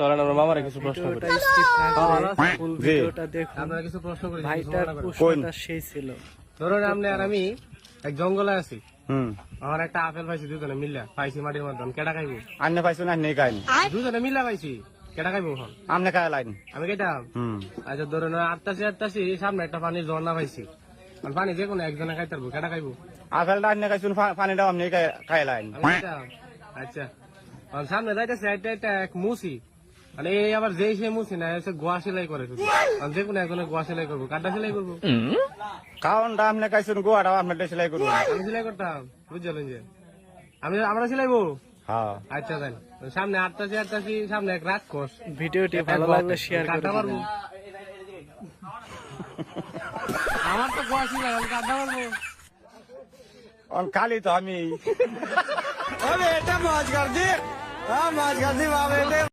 চলেন আমরা মামারে কিছু প্রশ্ন করি। ভিডিওটা স্কিপ না করে ফুল ভিডিওটা দেখুন। আপনারা কিছু প্রশ্ন করি ভাইটার প্রশ্নটা সেই ছিল। ধরুন আপনি আর আমি এক জঙ্গলে আছি, হুম আমার একটা আপেল পাইছি, দুজনে মিল্লা পাইছি মাটির মাধ্যমে, কেটা খাইবো? আন্নে পাইছো না নেই খাইনি দুজনে মিল্লা পাইছি, কেটা খাইবো এখন? আমনে খাই লাইন আমি কেটাম? হুম আচ্ছা ধরুন আটটাছি সামনে একটা পানির ঝর্ণা পাইছি, আর পানি যে কোনো একজনে খাইতে পারবো, কেটা খাইবো? আপেলটা আন্নে খাইছুন পানিটাও আমনে খাই লাইন আমি কেটাম? আচ্ছা আর সামনে যাইতেছে একটা এক মুসি, মানে এই আবার যেই সে মুসি না হচ্ছে গোয়া সেলাই করে শুধু, আর যে কোনো একজনে গোয়া সেলাই করবো, কাঠটা সেলাই করবো? কারণটা আমনে খাইছুন গোয়াটাও আমনে সেলাই করবো আমি সেলাই করতাম, বুঝলেন যে আমরা সেলাইবো। হ্যাঁ আচ্ছা তাই সামনে আটটাছি সামনে এক রাক্ষস, ভিডিওটি ভালো লাগলে শেয়ার করে কাটতে পারবো? দিবেন। আমার তো গোয়া সেলাই, আমি কাটতে পারবো? খালি তো আমি এটা মাছ কাটছি, মাছ কাটছি বাবা।